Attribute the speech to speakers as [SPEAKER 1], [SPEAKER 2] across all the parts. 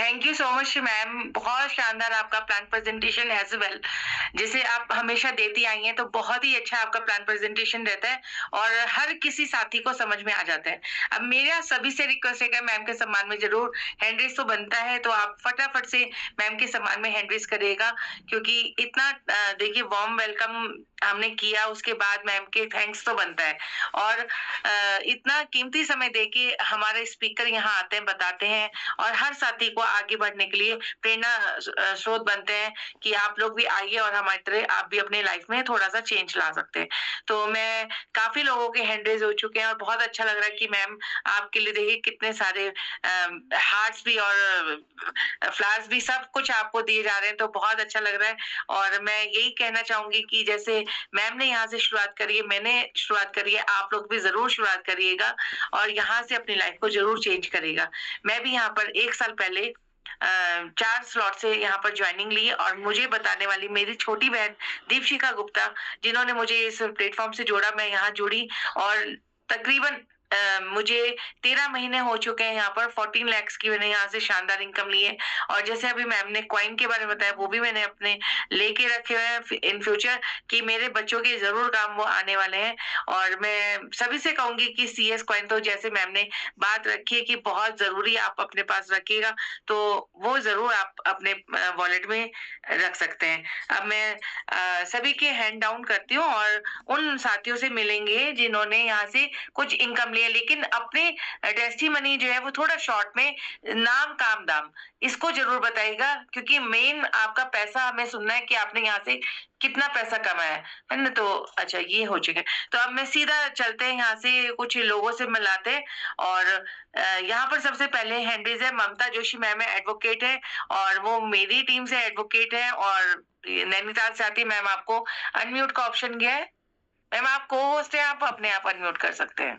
[SPEAKER 1] Thank you so much ma'am. बहुत शानदार आपका प्लान प्रेज़ेंटेशन एज़ वेल, जिसे आप हमेशा देती आई हैं, तो बहुत ही अच्छा आपका प्लान प्रेज़ेंटेशन रहता है और हर किसी साथी को समझ में आ जाता है। अब मेरा सभी से रिक्वेस्ट है कि मैम के सम्मान में ज़रूर हैंड रेज़ तो बनता है, तो आप फटाफट से मैम के सम्मान में हैंड रेज़ करिएगा, क्योंकि इतना देखिए वार्म वेलकम हमने किया, उसके बाद मैम के थैंक्स तो बनता है। और इतना कीमती समय देके हमारे स्पीकर यहाँ आते हैं, बताते हैं और हर साथी को आगे बढ़ने के लिए प्रेरणा स्रोत बनते हैं कि आप लोग भी आइए और हमारी तरह आप भी अपने लाइफ में थोड़ा-सा चेंज ला सकते हैं। तो मैं काफ़ी लोगों के हैंड रेज़ हो चुके हैं और बहुत अच्छा लग रहा है कि मैम आपके लिए देखिए कितने सारे हार्ट्स भी और फ्लावर्स भी सब कुछ आपको दिए जा रहे हैं, तो बहुत अच्छा लग रहा है। और मैं यही कहना चाहूँगी कि जैसे मैम ने यहाँ से शुरुआत करी है, मैंने शुरुआत करी है, आप लोग भी ज़रूर शुरुआत करिएगा और यहाँ से अपनी लाइफ को ज़रूर चेंज करिएगा। मैं भी यहाँ पर 1 साल पहले 4 स्लॉट से यहाँ पर जॉइनिंग ली और मुझे बताने वाली मेरी छोटी बहन दीपशिखा गुप्ता, जिन्होंने मुझे इस प्लेटफ़ॉर्म से जोड़ा, मैं यहाँ जुड़ी और तकरीबन मुझे 13 महीने हो चुके हैं यहाँ पर, 14 लैक्स की मैंने यहाँ से शानदार इनकम ली है। और जैसे अभी मैम ने कॉइन के बारे में बताया, वो भी मैंने अपने लेके रखे हुए हैं इन फ्यूचर कि मेरे बच्चों के ज़रूर काम वो आने वाले हैं। और मैं सभी से कहूँगी कि सीएस कॉइन तो जैसे मैम ने बात रखी है कि बहुत ज़रूरी आप अपने पास रखिएगा, तो वो ज़रूर आप अपने वॉलेट में रख सकते हैं। अब मैं सभी के हैंड डाउन करती हूँ और उन साथियों से मिलेंगे जिन्होंने यहाँ से कुछ इनकम लिया, लेकिन अपने टेस्टिमनी जो है वो थोड़ा शॉर्ट में नाम, काम, दाम इसको ज़रूर बताइएगा, क्योंकि मेन आपका पैसा हमें सुनना है कि आपने यहाँ से कितना पैसा कमाया है ना? तो अच्छा ये हो चुका है। तो अब मैं सीधा चलते हैं यहाँ से कुछ लोगों से मिलाते हैं और यहाँ पर सबसे पहले हैंड रेज़ है ममता जोशी मैम है, एडवोकेट है और वो मेरी टीम से एडवोकेट है और ये नैनीताल से आती है। मैम आपको अनम्यूट का ऑप्शन गया है। मैम आप को-होस्ट हैं, आप अपने आप अनम्यूट कर सकते हैं।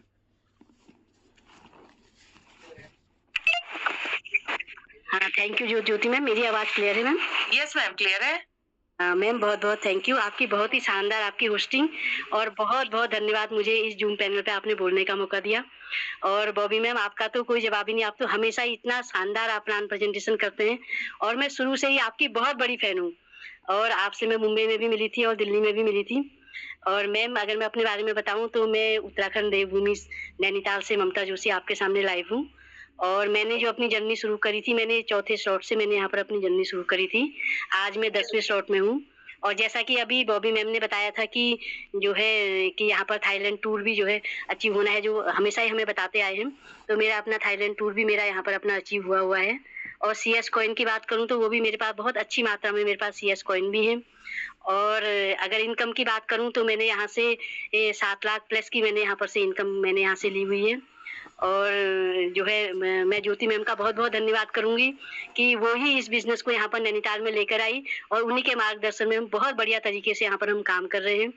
[SPEAKER 2] हाँ, थैंक यू ज्योति मैम। मेरी आवाज़ क्लियर है मैम?
[SPEAKER 1] यस मैम, क्लियर है।
[SPEAKER 2] मैम बहुत-बहुत थैंक यू। आपकी बहुत ही शानदार आपकी होस्टिंग और बहुत-बहुत धन्यवाद मुझे इस ज़ूम पैनल पे आपने बोलने का मौका दिया। और बॉबी मैम आपका तो कोई जवाब ही नहीं, आप तो हमेशा ही इतना शानदार आप प्लान प्रेज़ेंटेशन करते हैं और मैं शुरू से ही आपकी बहुत बड़ी फ़ैन हूँ। और आपसे मैं मुंबई में भी मिली थी और दिल्ली में भी मिली थी। और मैम अगर मैं अपने बारे में बताऊँ तो मैं उत्तराखंड देवभूमि नैनीताल से ममता जोशी आपके सामने लाइव हूँ। और मैंने जो अपनी जर्नी शुरू करी थी, मैंने चौथे स्लॉट से मैंने यहाँ पर अपनी जर्नी शुरू करी थी। आज मैं 10वें स्लॉट में हूँ। और जैसा कि अभी बॉबी मैम ने बताया था कि जो है कि यहाँ पर थाईलैंड टूर भी जो है अचीव होना है, जो हमेशा ही हमें बताते आए हैं। तो मेरा अपना थाईलैंड टूर भी मेरा यहाँ पर अपना अचीव हुआ है। और सीएस कॉइन की बात करूँ तो वो भी मेरे पास बहुत अच्छी मात्रा में मेरे पास सीएस कॉइन भी है। और अगर इनकम की बात करूँ तो मैंने यहाँ से 7 लाख प्लस की मैंने यहाँ पर से इनकम मैंने यहाँ से ली हुई है। और जो है मैं ज्योति मैम का बहुत-बहुत धन्यवाद करूँगी कि वो ही इस बिज़नेस को यहाँ पर नैनीताल में लेकर आई और उन्हीं के मार्गदर्शन में हम बहुत बढ़िया तरीके से यहाँ पर हम काम कर रहे हैं।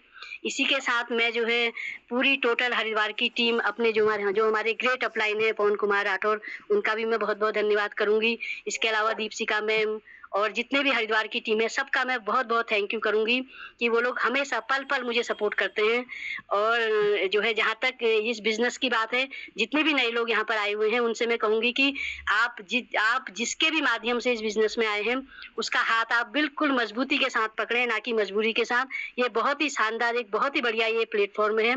[SPEAKER 2] इसी के साथ मैं जो है पूरी टोटल हरिद्वार की टीम अपने जो हमारे ग्रेट अपलाइन है पवन कुमार राठौर, उनका भी मैं बहुत-बहुत धन्यवाद करूँगी। इसके अलावा दीपशिखा मैम और जितने भी हरिद्वार की टीम है सबका मैं बहुत-बहुत थैंक यू करूँगी कि वो लोग हमेशा पल-पल मुझे सपोर्ट करते हैं। और जो है जहाँ तक इस बिज़नेस की बात है, जितने भी नए लोग यहाँ पर आए हुए हैं उनसे मैं कहूँगी कि आप जिसके भी माध्यम से इस बिज़नेस में आए हैं, उसका हाथ आप बिल्कुल मज़बूती के साथ पकड़ें, ना कि मजबूरी के साथ। ये बहुत ही शानदार एक बहुत ही बढ़िया ये प्लेटफ़ॉर्म है।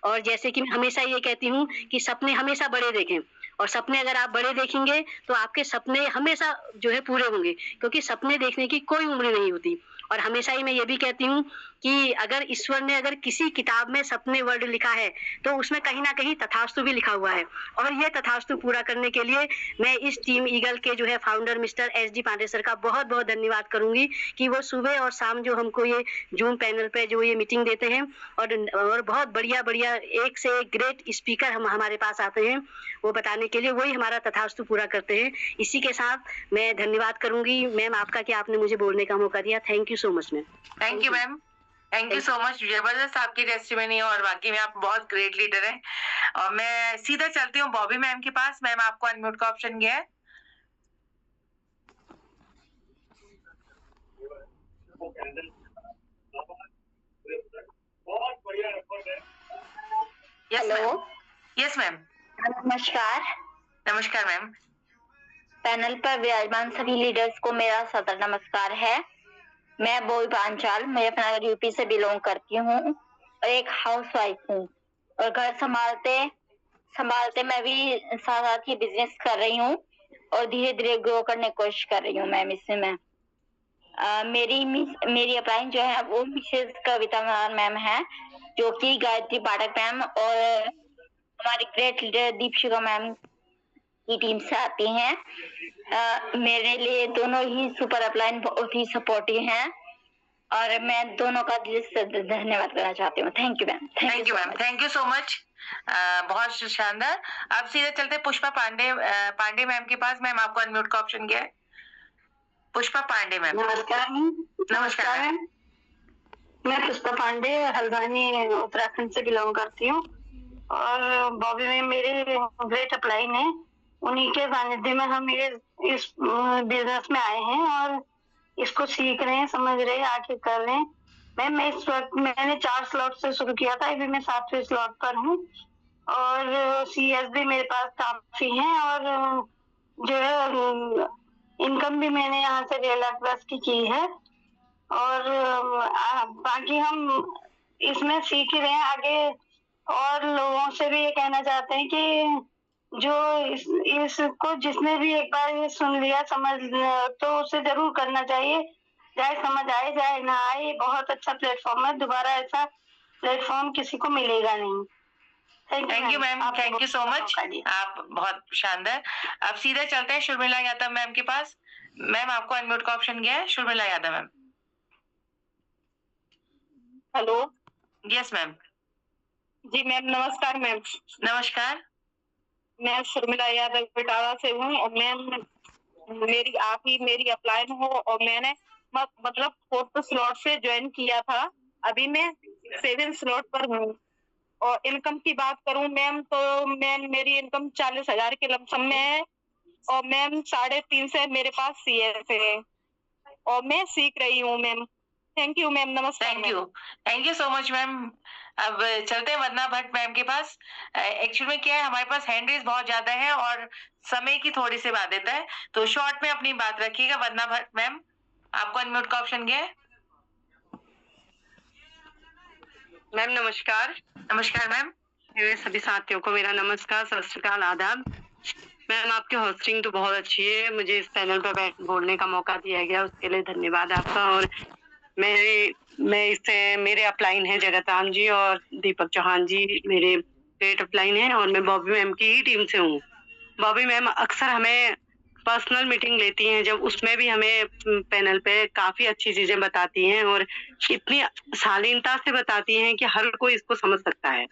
[SPEAKER 2] और जैसे कि मैं हमेशा ये कहती हूँ कि सपने हमेशा बड़े देखें और सपने अगर आप बड़े देखेंगे तो आपके सपने हमेशा जो है पूरे होंगे, क्योंकि सपने देखने की कोई उम्र नहीं होती। और हमेशा ही मैं ये भी कहती हूँ कि अगर ईश्वर ने अगर किसी किताब में सपने वर्ड लिखा है, तो उसमें कहीं न कहीं तथास्तु भी लिखा हुआ है। और ये तथास्तु पूरा करने के लिए मैं इस टीम ईगल के जो है founder mister SD Pande sir का बहुत-बहुत धन्यवाद करूँगी कि वो सुबह और शाम जो हमको ये ज़ूम पैनल पे जो ये मीटिंग देते हैं और बहुत बढ़िया-बढ़िया एक से एक ग्रेट स्पीकर हमारे पास आते हैं, वो बताने के लिए वही हमारा तथास्तु पूरा करते हैं। इसी के साथ मैं धन्यवाद करूँगी मैम आपका कि आपने मुझे बोलने का मौका दिया। Thank you so much ma'am.
[SPEAKER 1] Thank you ma'am. Thank you so much. जबरदस्त आपकी टेस्टिमनी और वाक़ई में आप बहुत ग्रेट लीडर हैं। और मैं सीधा चलती हूँ बॉबी मैम के पास। मैम आपको अनम्यूट का ऑप्शन गया है। Yes
[SPEAKER 3] hello
[SPEAKER 1] ma'am. Yes ma'am.
[SPEAKER 3] नमस्कार।
[SPEAKER 1] नमस्कार मैम।
[SPEAKER 3] पैनल पर विराजमान सभी लीडर्स को मेरा सदर नमस्कार है। मैं बॉबी पांचाल मुजफ्फरनगर यूपी से बिलोंग करती हूँ और एक हाउसवाइफ हूँ और घर संभालते मैं भी साथ साथ ही बिजनेस कर रही हूँ और धीरे धीरे ग्रो करने की कोशिश कर रही हूँ मैम। इससे मैं मेरी अपलाइन जो है वो मिसेस कविता मैम है, जो कि गायत्री पाठक मैम और हमारी ग्रेट लीडर दीपशिका मैम की टीम से आती हैं। मेरे लिए दोनों ही सुपर अपलाइन बहुत ही सपोर्टिव हैं और मैं दोनों का दिल से धन्यवाद करना चाहती हूँ। Thank you ma'am.
[SPEAKER 1] Thank you ma'am, thank you so much. बहुत शानदार। अब सीधे चलते पुष्पा पांडे मैम के पास। मैम आपको अनम्यूट का ऑप्शन क्या है? पुष्पा पांडे मैम।
[SPEAKER 4] नमस्कार
[SPEAKER 1] नमस्कार
[SPEAKER 4] मैम। मैं पुष्पा पांडे हल्द्वानी उत्तराखंड से बिलोंग करती हूँ और बॉबी में मेरे ग्रेट अपलाइन है, उन्हीं के सानिध्य में हम इस बिजनेस में आए हैं और इसको सीख रहे हैं, समझ रहे हैं, आगे कर रहे हैं। मैं इस वक्त मैंने 4 स्लॉट से शुरू किया था, अभी मैं 7वें स्लॉट पर हूँ और CS भी मेरे पास काफी है और जो है इनकम भी मैंने यहाँ से 1.5 लाख प्लस की है और बाकी हम इसमें सीख ही रहे हैं आगे। और लोगों से भी ये कहना चाहते हैं कि जो इसको जिसने भी एक बार ये सुन लिया समझ तो उसे जरूर करना चाहिए, चाहे समझ आए चाहे ना आए। बहुत अच्छा प्लेटफॉर्म है, दोबारा ऐसा प्लेटफॉर्म किसी को मिलेगा नहीं।
[SPEAKER 1] Thank you ma'am, thank you so much. आप बहुत शानदार। अब सीधे चलते हैं शर्मिला यादव मैम के पास। मैम आपको अनम्यूट का ऑप्शन गया है। Sharmila Yadav ma'am.
[SPEAKER 4] Hello.
[SPEAKER 1] Yes ma'am.
[SPEAKER 4] जी मैम, नमस्कार मैम।
[SPEAKER 1] नमस्कार।
[SPEAKER 4] मैं शर्मिला यादव बटाला से हूँ और मैम आप ही मेरी अपलाइन हो और मैंने मतलब 4th स्लॉट से ज्वाइन किया था, अभी मैं 7 स्लॉट पर हूँ। और इनकम की बात करूँ मैम तो मैम मेरी इनकम 40,000 के लमसम में है और मैम 3.5 से मेरे पास CS है और मैं सीख रही हूँ मैम। थैंक यू मैम, नमस्कार।
[SPEAKER 1] Thank you so much ma'am. अब चलते हैं वंदना भट्ट मैम के पास। एक्चुअल में क्या है, हमारे पास हैंड रेज बहुत ज्यादा है और समय की थोड़ी सी बाध्यता है, तो शॉर्ट में अपनी बात रखिएगा। वंदना भट्ट मैम, आपको अनम्यूट का ऑप्शन क्या है?
[SPEAKER 4] मैम नमस्कार।
[SPEAKER 1] नमस्कार मैम।
[SPEAKER 4] मेरे सभी साथियों को मेरा नमस्कार, सत श्री अकाल, आदाब। मैम आपकी होस्टिंग तो बहुत अच्छी है, मुझे इस पैनल पर बोलने का मौका दिया गया उसके लिए धन्यवाद आपका। और मेरे अपलाइन है जगताम जी और दीपक चौहान जी मेरे ग्रेट अपलाइन है और मैं बॉबी मैम की ही टीम से हूँ। बॉबी मैम अक्सर हमें पर्सनल मीटिंग लेती हैं, जब उसमें भी हमें पैनल पे काफी अच्छी चीजें बताती हैं और इतनी शालीनता से बताती हैं कि हर कोई इसको समझ सकता है।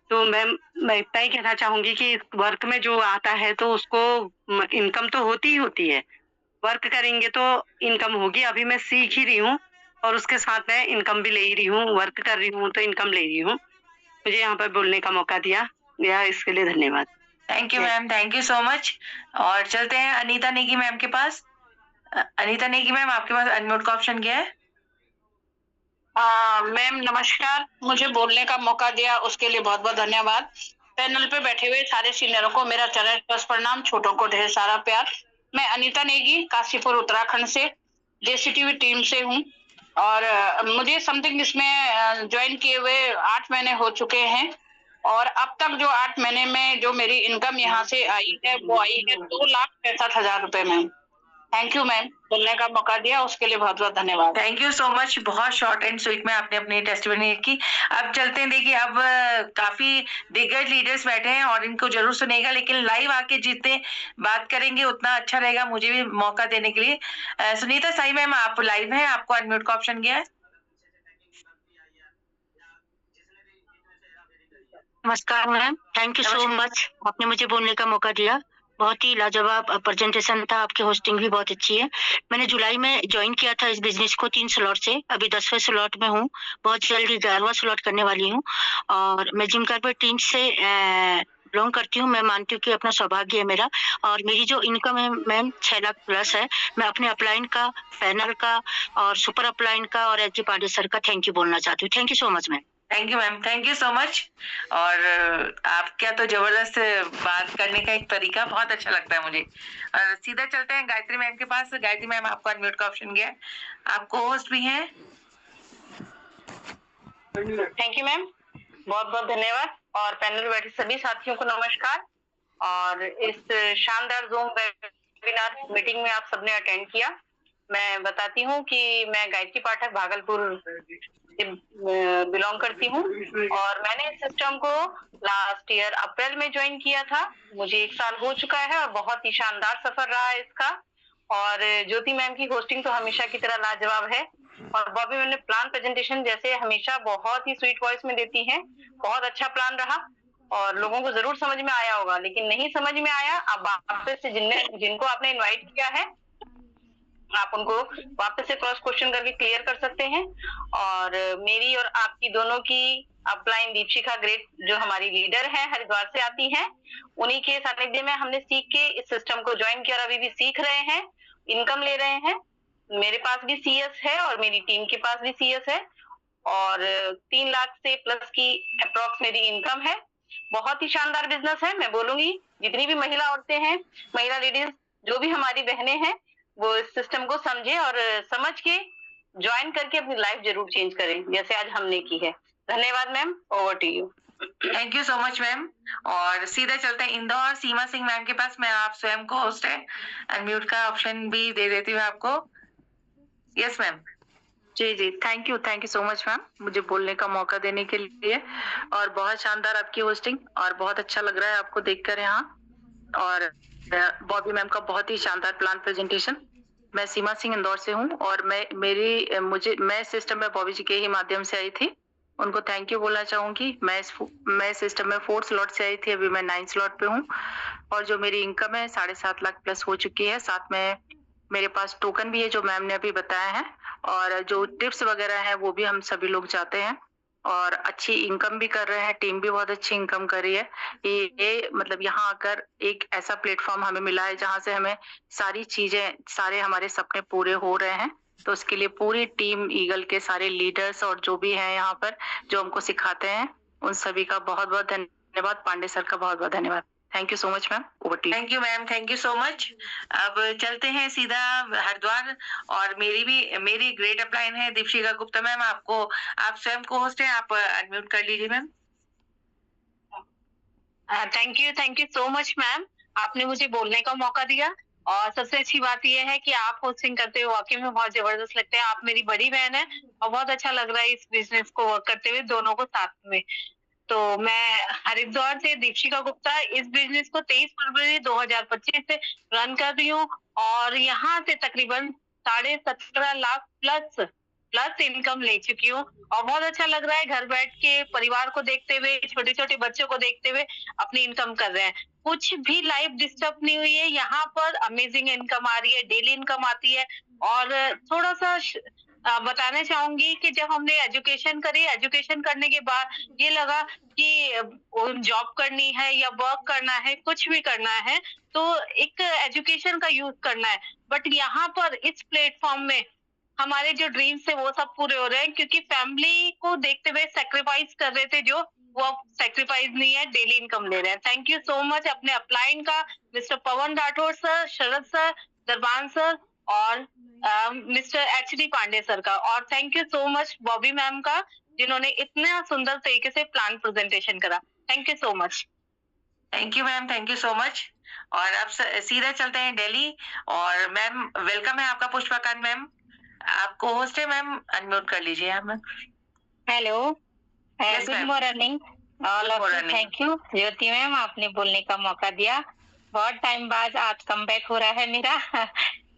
[SPEAKER 4] तो मैम मैं इतना ही कहना चाहूंगी कि इस वर्क में जो आता है तो उसको इनकम तो होती ही होती है, वर्क करेंगे तो इनकम होगी। अभी मैं सीख ही रही हूँ और उसके साथ मैं इनकम भी ले रही हूँ, वर्क कर रही हूँ तो इनकम ले रही हूँ। मुझे यहाँ पर बोलने का मौका दिया इसके लिए धन्यवाद।
[SPEAKER 1] Thank you ma'am, thank you so much. और चलते हैं अनीता नेगी मैम के पास। अनीता नेगी मैम, आपके पास अनम्यूट का ऑप्शन क्या है?
[SPEAKER 5] मैम नमस्कार, मुझे बोलने का मौका दिया उसके लिए बहुत बहुत धन्यवाद। पैनल पे बैठे हुए सारे सीनियरों को मेरा चरण स्पर्श प्रणाम, छोटों को ढेर सारा प्यार। मैं अनीता नेगी काशीपुर उत्तराखंड से JCTV टीम से हूँ और मुझे समथिंग इसमें ज्वाइन किए हुए 8 महीने हो चुके हैं और अब तक जो 8 महीने में जो मेरी इनकम यहाँ से आई है वो आई है 2,65,000 रुपए मैम। थैंक यू मैम, बोलने का मौका दिया उसके लिए बहुत बहुत धन्यवाद।
[SPEAKER 1] Thank you so much. बहुत शॉर्ट एंड स्वीट में आपने अपनी टेस्टिमनी की। अब चलते हैं, देखिए अब काफी दिग्गज लीडर्स बैठे हैं और इनको जरूर सुनेगा, लेकिन लाइव आके जितने बात करेंगे उतना अच्छा रहेगा, मुझे भी मौका देने के लिए। सुनीता साई मैम, आप लाइव हैं, आपको अनम्यूट का ऑप्शन क्या है?
[SPEAKER 2] नमस्कार ma'am, thank you so much, आपने मुझे बोलने का मौका दिया। बहुत ही लाजवाब प्रेजेंटेशन था, आपकी होस्टिंग भी बहुत अच्छी है। मैंने जुलाई में ज्वाइन किया था इस बिजनेस को 3 स्लॉट से, अभी 10वें स्लॉट में हूँ, बहुत जल्दी 11वां स्लॉट करने वाली हूँ और मैं जिम कारपेट टीम से बिलोंग करती हूँ। मैं मानती हूँ कि अपना सौभाग्य है मेरा और मेरी जो इनकम है मैम 6 लाख प्लस है। मैं अपने अपलाइन का, पैनल का और सुपर अपलाइन का और HG पांडे सर का थैंक यू बोलना चाहती हूँ। Thank you so much ma'am.
[SPEAKER 1] Thank you ma'am, thank you so much. और आपका तो जबरदस्त बात करने का एक तरीका बहुत अच्छा लगता है मुझे। और सीधा चलते हैं गायत्री मैम के पास। गायत्री मैम, आपको अनम्यूट का ऑप्शन गया है, आप को होस्ट भी हैं।
[SPEAKER 5] थैंक यू मैम, बहुत बहुत धन्यवाद। और पैनल में बैठे सभी साथियों को नमस्कार। और इस शानदार ज़ूम वेबिनार मीटिंग में आप सबने अटेंड किया। मैं बताती हूँ कि मैं गायत्री पाठक भागलपुर से बिलोंग करती हूँ और मैंने इस सिस्टम को लास्ट ईयर अप्रैल में ज्वाइन किया था। मुझे 1 साल हो चुका है और बहुत ही शानदार सफर रहा है इसका। और ज्योति मैम की होस्टिंग तो हमेशा की तरह लाजवाब है और बॉबी मैम ने प्लान प्रेजेंटेशन जैसे हमेशा बहुत ही स्वीट वॉइस में देती हैं। बहुत अच्छा प्लान रहा और लोगों को जरूर समझ में आया होगा, लेकिन नहीं समझ में आया अब वापस से जिनको आपने इनवाइट किया है आप उनको वापस से क्रॉस क्वेश्चन करके क्लियर कर सकते हैं। और मेरी और आपकी दोनों की अपलाइन दीपशिखा ग्रेट जो हमारी लीडर है हरिद्वार से आती हैं, उन्हीं के सानिध्य में हमने सीख के इस सिस्टम को ज्वाइन किया और अभी भी सीख रहे हैं, इनकम ले रहे हैं। मेरे पास भी सीएस है और मेरी टीम के पास भी सीएस है और 3 लाख से प्लस की अप्रॉक्स मेरी इनकम है। बहुत ही शानदार बिजनेस है। मैं बोलूंगी जितनी भी महिला औरतें हैं, महिला लेडीज जो भी हमारी बहनें हैं, वो इस सिस्टम को समझे और समझ के ज्वाइन करके अपनी लाइफ जरूर चेंज करें जैसे आज हमने की है। धन्यवाद ma'am, over to you.
[SPEAKER 1] Thank you so much ma'am. और सीधा चलते हैं इंदौर सीमा सिंह मैम के पास। मैं आप स्वयं को होस्ट है, अनम्यूट का ऑप्शन भी दे देती हूँ आपको। Yes ma'am.
[SPEAKER 6] जी thank you so much ma'am, मुझे बोलने का मौका देने के लिए। और बहुत शानदार आपकी होस्टिंग और बहुत अच्छा लग रहा है आपको देखकर यहाँ। और बॉबी मैम का बहुत ही शानदार प्लान प्रेजेंटेशन। मैं सीमा सिंह इंदौर से हूँ और मैं सिस्टम में बॉबी जी के ही माध्यम से आई थी। उनको थैंक यू बोलना चाहूंगी। मैं सिस्टम में 4 स्लॉट से आई थी, अभी मैं 9 स्लॉट पे हूँ और जो मेरी इनकम है 7.5 लाख प्लस हो चुकी है। साथ में मेरे पास टोकन भी है जो मैम ने अभी बताया है और जो टिप्स वगैरह है वो भी हम सभी लोग चाहते हैं और अच्छी इनकम भी कर रहे हैं। टीम भी बहुत अच्छी इनकम कर रही है। ये मतलब यहाँ आकर एक ऐसा प्लेटफॉर्म हमें मिला है जहाँ से हमें सारे हमारे सपने पूरे हो रहे हैं। तो उसके लिए पूरी टीम ईगल के सारे लीडर्स और जो भी हैं यहाँ पर जो हमको सिखाते हैं उन सभी का बहुत बहुत धन्यवाद। पांडे सर का बहुत बहुत धन्यवाद। Thank you so much ma'am, over to you.
[SPEAKER 1] Thank you ma'am, thank you so much. अब चलते हैं सीधा हरिद्वार और मेरी ग्रेट अपलाइन है दीपशिखा गुप्ता मैम। आप स्वयं को होस्ट हैं, आप अनम्यूट कर लीजिए ma'am.
[SPEAKER 5] Thank you so much ma'am, आपने मुझे बोलने का मौका दिया और सबसे अच्छी बात यह है कि आप होस्टिंग करते हुए वाकई में बहुत जबरदस्त लगते हैं। आप मेरी बड़ी बहन है और बहुत अच्छा लग रहा है इस बिजनेस को वर्क करते हुए दोनों को साथ में। तो मैं हरिद्वार से दीपशिखा गुप्ता इस बिजनेस को 23 फरवरी 2025 से रन कर रही हूँ और यहाँ से तकरीबन 17.5 लाख प्लस इनकम ले चुकी हूँ और बहुत अच्छा लग रहा है। घर बैठ के परिवार को देखते हुए, छोटे छोटे बच्चों को देखते हुए अपनी इनकम कर रहे हैं। कुछ भी लाइफ डिस्टर्ब नहीं हुई है। यहाँ पर अमेजिंग इनकम आ रही है, डेली इनकम आती है। और थोड़ा सा बताना चाहूंगी कि जब हमने एजुकेशन करी, एजुकेशन करने के बाद ये लगा कि जॉब करनी है या वर्क करना है, कुछ भी करना है तो एक एजुकेशन का यूज करना है। बट यहाँ पर इस प्लेटफॉर्म में हमारे जो ड्रीम्स थे वो सब पूरे हो रहे हैं क्योंकि फैमिली को देखते हुए सेक्रीफाइस कर रहे थे जो वो सेक्रीफाइस नहीं है, डेली इनकम ले रहे हैं। थैंक यू सो मच अपने अपलाइन का मिस्टर पवन राठौर सर, शरद सर, दरबान सर और मिस्टर एच.डी. पांडे सर का। और thank you so much Bobby ma'am का जिन्होंने इतना सुंदर तरीके से प्लान प्रेजेंटेशन करा। Thank you so much.
[SPEAKER 1] Thank you ma'am, thank you so much. और अब सीधा चलते हैं दिल्ली और मैम वेलकम है आपका पुष्पाकांत मैम, आपको होस्ट है मैम, अनम्यूट कर लीजिए आप ma'am.
[SPEAKER 3] Hello, good morning all of you. Thank you Jyoti ma'am, आपने बोलने का मौका दिया। बहुत टाइम बाद आज कम बैक हो रहा है मेरा।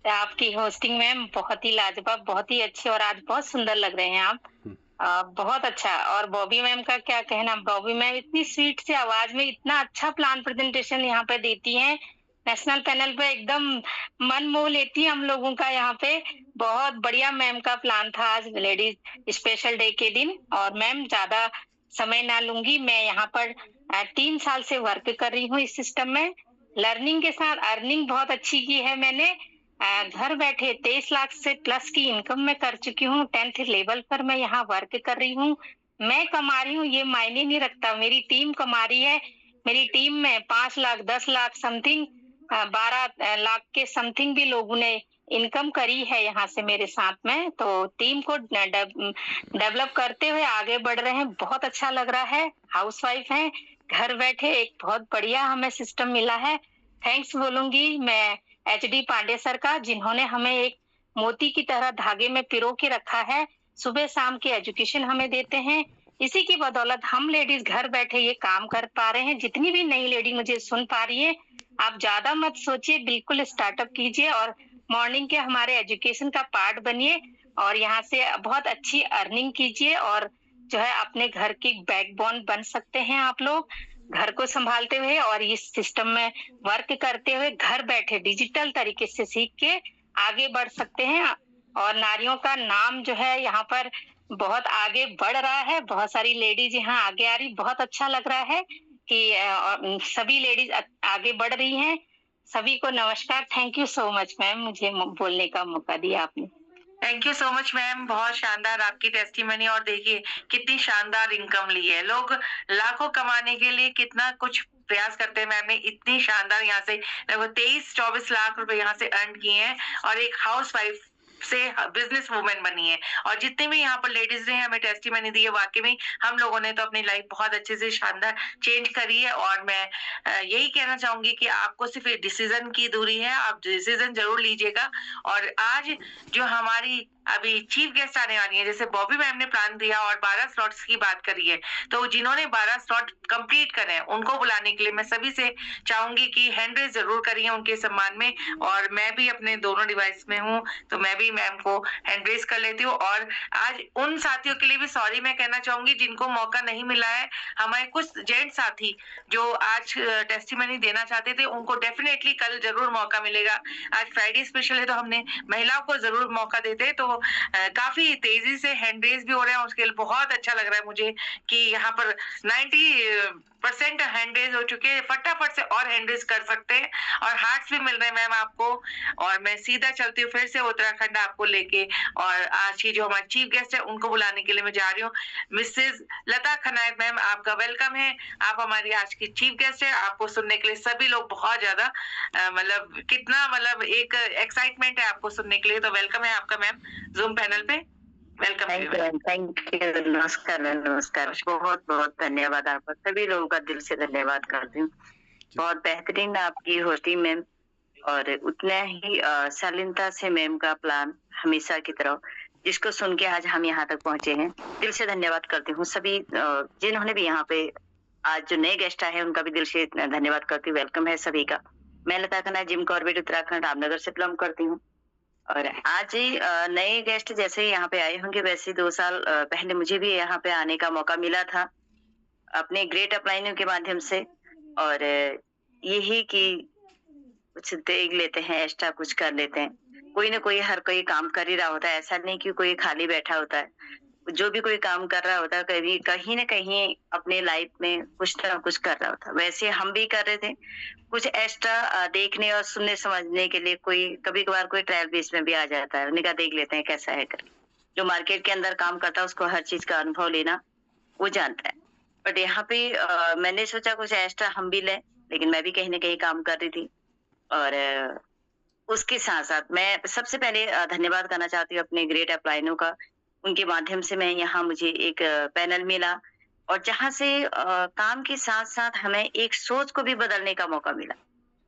[SPEAKER 3] आपकी होस्टिंग मैम बहुत ही लाजवाब, बहुत ही अच्छी और आज बहुत सुंदर लग रहे हैं आप। बहुत अच्छा। और बॉबी मैम का क्या कहना, बॉबी मैम इतनी स्वीट सी आवाज में इतना अच्छा प्लान प्रेजेंटेशन यहाँ पे देती हैं, नेशनल पैनल पे एकदम मन मोह लेती है हम लोगों का। यहाँ पे बहुत बढ़िया मैम का प्लान था आज लेडीज स्पेशल डे के दिन। और मैम ज्यादा समय ना लूंगी, मैं यहाँ पर 3 साल से वर्क कर रही हूँ इस सिस्टम में। लर्निंग के साथ अर्निंग बहुत अच्छी की है मैंने। घर बैठे 23 लाख से प्लस की इनकम में कर चुकी हूँ। 10th लेवल पर मैं यहाँ वर्क कर रही हूँ।
[SPEAKER 7] मैं कमा रही हूँ ये मायने नहीं रखता, मेरी टीम कमा रही है। मेरी टीम में 5 लाख 10 लाख समथिंग 12 लाख के समथिंग भी लोगों ने इनकम करी है यहाँ से मेरे साथ में। तो टीम को डेवलप करते हुए आगे बढ़ रहे हैं, बहुत अच्छा लग रहा है। हाउसवाइफ हैं, घर बैठे एक बहुत बढ़िया हमें सिस्टम मिला है। थैंक्स बोलूंगी मैं HD पांडे सर का, जिन्होंने हमें एक मोती की तरह धागे में पिरो के रखा है। सुबह शाम की एजुकेशन हमें देते हैं। इसी की बदौलत हम लेडीज घर बैठे ये काम कर पा रहे हैं। जितनी भी नई लेडी मुझे सुन पा रही है, आप ज्यादा मत सोचिए, बिल्कुल स्टार्टअप कीजिए और मॉर्निंग के हमारे एजुकेशन का पार्ट बनिए और यहाँ से बहुत अच्छी अर्निंग कीजिए और जो है अपने घर की बैकबोन बन सकते हैं आप लोग, घर को संभालते हुए और इस सिस्टम में वर्क करते हुए घर बैठे डिजिटल तरीके से सीख के आगे बढ़ सकते हैं। और नारियों का नाम जो है यहाँ पर बहुत आगे बढ़ रहा है, बहुत सारी लेडीज यहाँ आगे आ रही, बहुत अच्छा लग रहा है कि सभी लेडीज आगे बढ़ रही हैं। सभी को नमस्कार। Thank you so much ma'am, मुझे बोलने का मौका दिया आपने।
[SPEAKER 1] Thank you so much ma'am, बहुत शानदार आपकी टेस्टिमनी। और देखिए कितनी शानदार इनकम ली है। लोग लाखों कमाने के लिए कितना कुछ प्रयास करते हैं, मैम ने इतनी शानदार यहाँ से लगभग 23-24 लाख रुपए यहाँ से अर्न किए हैं और एक हाउस वाइफ से बिजनेस वुमेन बनी है। और जितने भी यहाँ पर लेडीज ने हमें टेस्टिमनी दी है, वाकई में हम लोगों ने तो अपनी लाइफ बहुत अच्छे से शानदार चेंज करी है। और मैं यही कहना चाहूंगी कि आपको सिर्फ डिसीजन की दूरी है, आप डिसीजन जरूर लीजिएगा। और आज जो हमारी अभी चीफ गेस्ट आने वाली है, जैसे बॉबी मैम ने प्लान दिया और 12 स्लॉट्स की बात करी है, तो जिन्होंने 12 स्लॉट कंप्लीट करे हैं उनको बुलाने के लिए मैं सभी से चाहूंगी कि हैंड रेज जरूर करिए उनके सम्मान में। और मैं भी अपने दोनों डिवाइस में हूँ तो मैं भी मैम को हैंड रेज कर लेती हूँ। और आज उन साथियों के लिए भी सॉरी मैं कहना चाहूंगी जिनको मौका नहीं मिला है। हमारे कुछ जेंट साथी जो आज टेस्टिमनी देना चाहते थे, उनको डेफिनेटली कल जरूर मौका मिलेगा। आज फ्राइडे स्पेशल है तो हमने महिलाओं को जरूर मौका देते। तो काफी तेजी से हैंड रेज भी हो रहे हैं, उसके लिए बहुत अच्छा लग रहा है मुझे कि यहाँ पर 90% हैंड रेज हो चुके हैं। फटाफट से और हैंड रेज कर सकते हैं और हार्ट्स भी मिल रहे हैं मैम आपको। और मैं सीधा चलती हूँ फिर से उत्तराखंड आपको लेके, और आज की जो हमारे चीफ गेस्ट है उनको बुलाने के लिए मैं जा रही हूँ। मिसेज लता खनायत मैम, आपका वेलकम है। आप हमारी आज की चीफ गेस्ट है। आपको सुनने के लिए सभी लोग बहुत ज्यादा मतलब कितना मतलब एक एक्साइटमेंट है आपको सुनने के लिए। तो वेलकम है आपका मैम जूम पैनल पे। वेलकम।
[SPEAKER 8] Thank you. नमस्कार मैम, नमस्कार। बहुत बहुत धन्यवाद आपका, सभी लोगों का दिल से धन्यवाद करती हूँ। बहुत बेहतरीन आपकी होस्टिंग मैम, और उतना ही शालीनता से मैम का प्लान हमेशा की तरह, जिसको सुन के आज हम यहाँ तक पहुंचे हैं। दिल से धन्यवाद करती हूँ सभी जिन्होंने भी यहाँ पे आज जो नए गेस्ट आए हैं उनका भी दिल से धन्यवाद करती हूँ। वेलकम है सभी का। मैं लता खनायत, जिम कॉर्बेट, उत्तराखंड, रामनगर से बिलोंग करती हूँ। और आज ही नए गेस्ट जैसे ही यहाँ पे आए होंगे, वैसे 2 साल पहले मुझे भी यहाँ पे आने का मौका मिला था अपने ग्रेट अपलाइनिंग के माध्यम से। और यही कि कुछ देख लेते हैं, एक्स्ट्रा कुछ कर लेते हैं। कोई ना कोई हर कोई काम कर ही रहा होता है, ऐसा नहीं कि कोई खाली बैठा होता है। जो भी कोई काम कर रहा होता है कहीं ना कहीं अपने लाइफ में कुछ ना कुछ कर रहा होता है। वैसे हम भी कर रहे थे कुछ एक्स्ट्रा देखने और सुनने समझने के लिए। कोई कभी कभार कोई ट्रायल बेस में भी आ जाता है, उन्हें देख लेते हैं कैसा है करके। जो मार्केट के अंदर काम करता है उसको हर चीज का अनुभव लेना वो जानता है। बट यहाँ पे मैंने सोचा कुछ एक्स्ट्रा हम भी लें, लेकिन मैं भी कहीं ना कहीं काम कर रही थी। और उसके साथ साथ मैं सबसे पहले धन्यवाद करना चाहती हूँ अपने ग्रेट अपलाइनों का। उनके माध्यम से मैं यहाँ मुझे एक पैनल मिला, और जहाँ से काम के साथ साथ हमें एक सोच को भी बदलने का मौका मिला।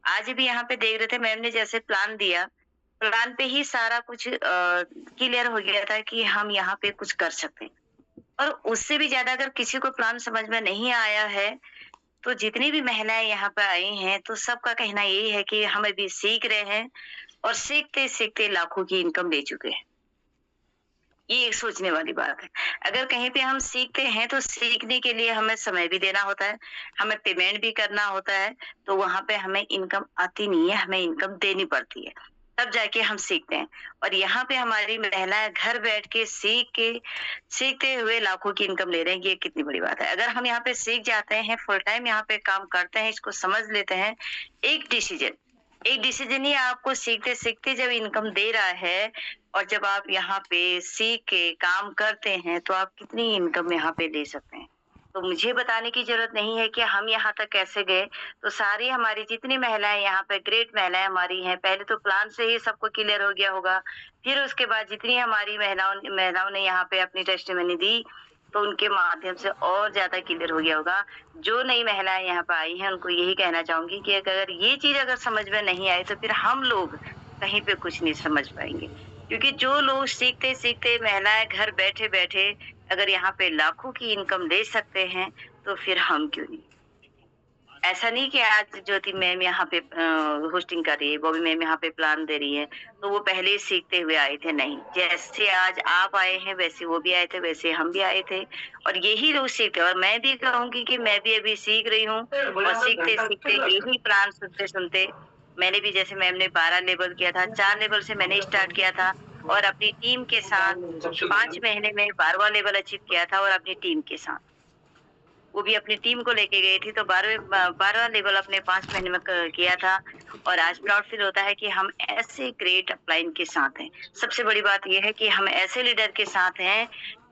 [SPEAKER 8] आज भी यहाँ पे देख रहे थे मैम ने जैसे प्लान दिया, प्लान पे ही सारा कुछ क्लियर हो गया था कि हम यहाँ पे कुछ कर सकते हैं। और उससे भी ज्यादा अगर किसी को प्लान समझ में नहीं आया है, तो जितनी भी महिलाएं यहाँ पे आई हैं तो सबका कहना यही है कि हम अभी सीख रहे हैं और सीखते सीखते लाखों की इनकम ले चुके हैं। ये एक सोचने वाली बात है। अगर कहीं पे हम सीखते हैं तो सीखने के लिए हमें समय भी देना होता है, हमें पेमेंट भी करना होता है। तो वहां पे हमें इनकम आती नहीं है, हमें इनकम देनी पड़ती है, तब जाके हम सीखते हैं। और यहाँ पे हमारी महिलाएं घर बैठ के सीखते हुए लाखों की इनकम ले रहे हैं। ये कितनी बड़ी बात है। अगर हम यहाँ पे सीख जाते हैं, फुल टाइम यहाँ पे काम करते हैं, इसको समझ लेते हैं, एक डिसीजन एक डिसीजन ही आपको सीखते सीखते जब इनकम दे रहा है, और जब आप यहाँ पे सीख के काम करते हैं तो आप कितनी इनकम यहाँ पे ले सकते हैं। तो मुझे बताने की जरूरत नहीं है कि हम यहाँ तक कैसे गए। तो सारी हमारी जितनी महिलाएं यहाँ पे ग्रेट महिलाएं हमारी हैं, पहले तो प्लान से ही सबको क्लियर हो गया होगा, फिर उसके बाद जितनी हमारी महिलाओं ने यहाँ पे अपनी टेस्टिमनी दी तो उनके माध्यम से और ज्यादा क्लियर हो गया होगा। जो नई महिलाएं यहाँ पे आई हैं उनको यही कहना चाहूंगी कि अगर ये चीज अगर समझ में नहीं आई तो फिर हम लोग कहीं पे कुछ नहीं समझ पाएंगे, क्योंकि जो लोग सीखते सीखते महिलाएं घर बैठे बैठे अगर यहाँ पे लाखों की इनकम ले सकते हैं तो फिर हम क्यों नहीं। ऐसा नहीं कि आज ज्योति मैम यहाँ पे होस्टिंग कर रही है, बॉबी मैम यहाँ पे प्लान दे रही है तो वो पहले सीखते हुए आए थे, नहीं। जैसे आज आप आए हैं वैसे वो भी आए थे, वैसे हम भी आए थे, और यही लोग सीखते। और मैं भी कहूंगी कि मैं भी अभी सीख रही हूँ, और सीखते सीखते यही प्लान सुनते सुनते मैंने भी, जैसे मैम ने 12 लेवल किया था, 4 लेवल से मैंने स्टार्ट किया था और अपनी टीम के साथ 5 महीने में 12वां लेवल अचीव किया था, और अपनी टीम के साथ वो भी अपनी टीम को लेके गई थी। तो 12वां लेवल अपने 5 महीने में किया था, और आज प्राउड फील होता है कि हम ऐसे ग्रेट अपलाइन के साथ हैं। सबसे बड़ी बात यह है कि हम ऐसे लीडर के साथ हैं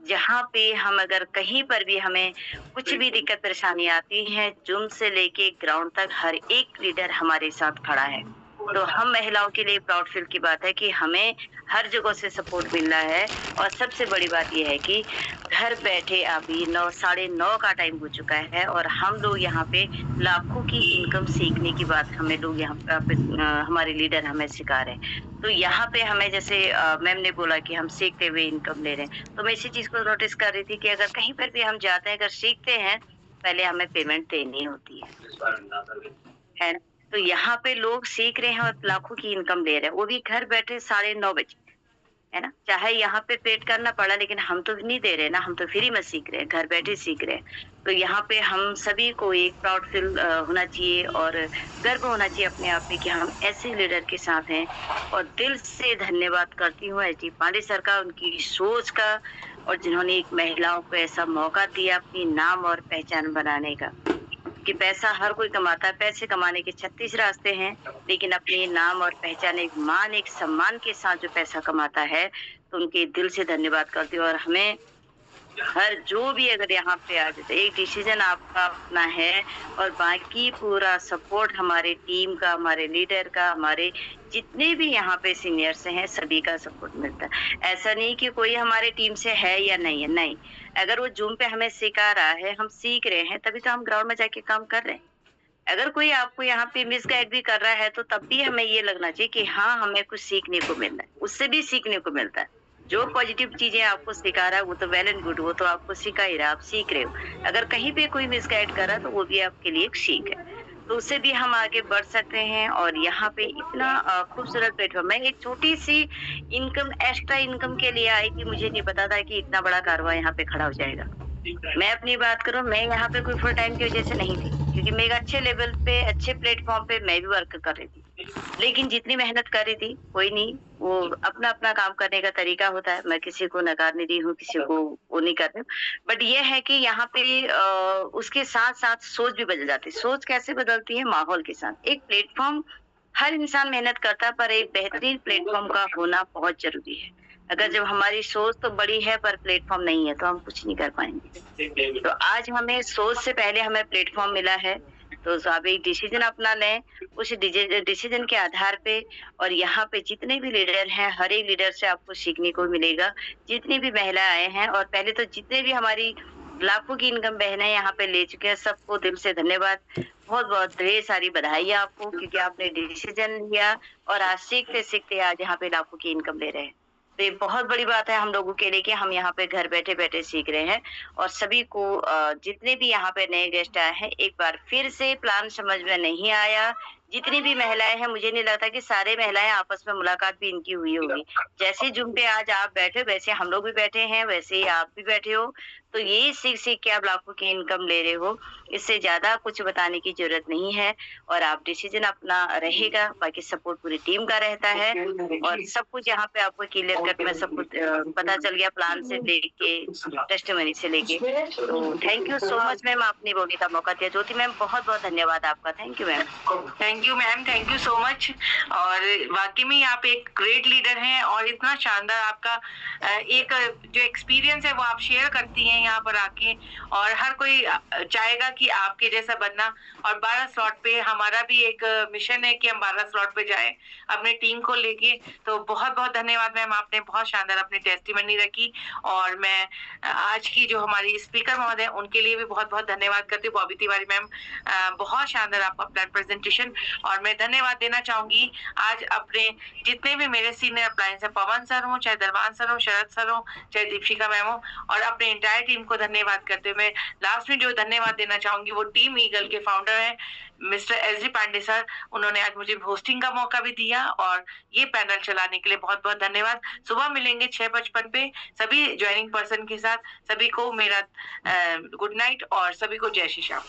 [SPEAKER 8] जहाँ पे हम अगर कहीं पर भी हमें कुछ भी दिक्कत परेशानी आती है, जूम से लेके ग्राउंड तक हर एक लीडर हमारे साथ खड़ा है। तो हम महिलाओं के लिए प्राउड फील की बात है कि हमें हर जगह से सपोर्ट मिल रहा है। और सबसे बड़ी बात यह है कि घर बैठे अभी 9 साढ़े 9 का टाइम हो चुका है, और हम लोग यहाँ पे लाखों की इनकम सीखने की बात हमें लोग यहाँ पे हमारे लीडर हमें सिखा रहे हैं। तो यहाँ पे हमें जैसे मैम ने बोला कि हम सीखते हुए इनकम ले रहे हैं, तो मैं इसी चीज को नोटिस कर रही थी कि अगर कहीं पर भी हम जाते हैं, अगर सीखते हैं, पहले हमें पेमेंट देनी होती है ना। तो यहाँ पे लोग सीख रहे हैं और लाखों की इनकम ले रहे हैं, वो भी घर बैठे 9:30 बजे, है ना। चाहे यहाँ पे पेड करना पड़ा, लेकिन हम तो नहीं दे रहे ना, हम तो फ्री में सीख रहे हैं, घर बैठे सीख रहे हैं। तो यहाँ पे हम सभी को एक प्राउड फील होना चाहिए और गर्व होना चाहिए अपने आप पे कि हम ऐसे लीडर के साथ हैं। और दिल से धन्यवाद करती हूँ एच डी पांडे सर का, उनकी सोच का, और जिन्होंने एक महिलाओं को ऐसा मौका दिया अपनी नाम और पहचान बनाने का। कि पैसा हर कोई कमाता है, पैसे कमाने के 36 रास्ते हैं, लेकिन अपने नाम और पहचान, एक मान, एक सम्मान के साथ जो पैसा कमाता है, तो उनके दिल से धन्यवाद करती हूँ। और हमें हर जो भी अगर यहाँ पे आ जाए, एक डिसीजन आपका अपना है और बाकी पूरा सपोर्ट हमारे टीम का, हमारे लीडर का, हमारे जितने भी यहाँ पे सीनियर्स हैं, सभी का सपोर्ट मिलता है। ऐसा नहीं कि कोई हमारे टीम से है या नहीं है, नहीं। अगर वो जूम पे हमें सिखा रहा है, हम सीख रहे हैं, तभी तो हम ग्राउंड में जाके काम कर रहे हैं। अगर कोई आपको यहाँ पे मिसगाइड भी कर रहा है, तो तब भी हमें ये लगना चाहिए कि हाँ, हमें कुछ सीखने को मिल रहा है, उससे भी सीखने को मिलता है। जो पॉजिटिव चीजें आपको सिखा रहा है वो तो वेल एंड गुड, वो तो आपको सिखा ही रहा, आप सीख रहे हो। अगर कहीं पे कोई मिसगाइड कर रहा है तो वो भी आपके लिए एक सीख है, तो उससे भी हम आगे बढ़ सकते हैं। और यहाँ पे इतना खूबसूरत प्लेटफॉर्म है। एक छोटी सी इनकम, एक्स्ट्रा इनकम के लिए आई कि मुझे नहीं पता था कि इतना बड़ा कारवां यहाँ पे खड़ा हो जाएगा। मैं अपनी बात करूं, मैं यहाँ पे कोई फुल टाइम की वजह से नहीं थी, क्योंकि मैं एक अच्छे लेवल पे, अच्छे प्लेटफॉर्म पे मैं भी वर्क कर रही थी। लेकिन जितनी मेहनत कर रही थी, कोई नहीं, वो अपना अपना काम करने का तरीका होता है। मैं किसी को नकार नहीं रही हूँ, किसी को वो नहीं कर रही हूँ, बट ये है कि यहाँ पे उसके साथ साथ सोच भी बदल जाती है। सोच कैसे बदलती है? माहौल के साथ। एक प्लेटफॉर्म, हर इंसान मेहनत करता है, पर एक बेहतरीन प्लेटफॉर्म का होना बहुत जरूरी है। अगर जब हमारी सोच तो बड़ी है पर प्लेटफॉर्म नहीं है, तो हम कुछ नहीं कर पाएंगे। तो आज हमें सोच से पहले हमें प्लेटफॉर्म मिला है, तो आप एक डिसीजन अपना लें, उस डिसीजन के आधार पे। और यहाँ पे जितने भी लीडर हैं, हर एक लीडर से आपको सीखने को मिलेगा। जितनी भी महिलाएं आए हैं, और पहले तो जितने भी हमारी लाखों की इनकम बहनें यहाँ पे ले चुके हैं, सबको दिल से धन्यवाद, बहुत बहुत ढेर सारी बधाई आपको, क्योंकि आपने डिसीजन लिया और आज सीखते सीखते आज यहाँ पे लाखों की इनकम ले रहे हैं। तो ये बहुत बड़ी बात है हम लोगों के लिए कि हम यहाँ पे घर बैठे बैठे सीख रहे हैं। और सभी को, जितने भी यहाँ पे नए गेस्ट आए हैं, एक बार फिर से प्लान समझ में नहीं आया, जितनी भी महिलाएं हैं, मुझे नहीं लगता कि सारे महिलाएं आपस में मुलाकात भी इनकी हुई होगी। जैसे जूम पे आज आप बैठे, वैसे हम लोग भी बैठे हैं, वैसे ही आप भी बैठे हो। तो ये सीख सीख के आप लाखों की इनकम ले रहे हो, इससे ज्यादा कुछ बताने की जरूरत नहीं है। और आप डिसीजन अपना रहेगा, बाकी सपोर्ट पूरी टीम का रहता है। और सब कुछ यहाँ पे आपको क्लियर कट में सब कुछ पता चल गया, प्लान से लेके टेस्टिमनी से लेके। तो thank you so much ma'am, आपने बोलने का मौका दिया। ज्योति मैम, बहुत बहुत धन्यवाद आपका। Thank you ma'am.
[SPEAKER 6] Thank
[SPEAKER 1] thank you ma'am, thank you so much. और वाकई में आप एक ग्रेट लीडर हैं और इतना शानदार आपका एक जो एक्सपीरियंस है वो आप शेयर करती हैं यहाँ पर आके, और हर कोई चाहेगा कि आपके जैसा बनना। और 12 स्लॉट पे हमारा भी एक मिशन है कि हम 12 स्लॉट पे जाएं अपने टीम को लेके। तो बहुत बहुत धन्यवाद मैम, आपने बहुत शानदार अपनी टेस्टिमनी रखी। और मैं आज की जो हमारी स्पीकर महोदय उनके लिए भी बहुत बहुत धन्यवाद करती हूँ। बॉबी तिवारी मैम, बहुत शानदार आपका प्लान प्रेजेंटेशन। और मैं धन्यवाद देना चाहूंगी आज अपने जितने भी मेरे सीनियर अप्लायंस है, पवन सर हो, चाहे दरबान सर हो, शरद सर हो, चाहे दीपशिका मैम हो, और अपने इंटायर टीम को धन्यवाद करते हुए मैं लास्ट में जो धन्यवाद देना चाहूंगी वो टीम ईगल के फाउंडर है मिस्टर एस.डी. पांडे सर। उन्होंने आज मुझे होस्टिंग का मौका भी दिया और ये पैनल चलाने के लिए बहुत बहुत धन्यवाद। सुबह मिलेंगे 6:55 पे सभी ज्वाइनिंग पर्सन के साथ। सभी को मेरा गुड नाइट और सभी को जय श्री श्याम।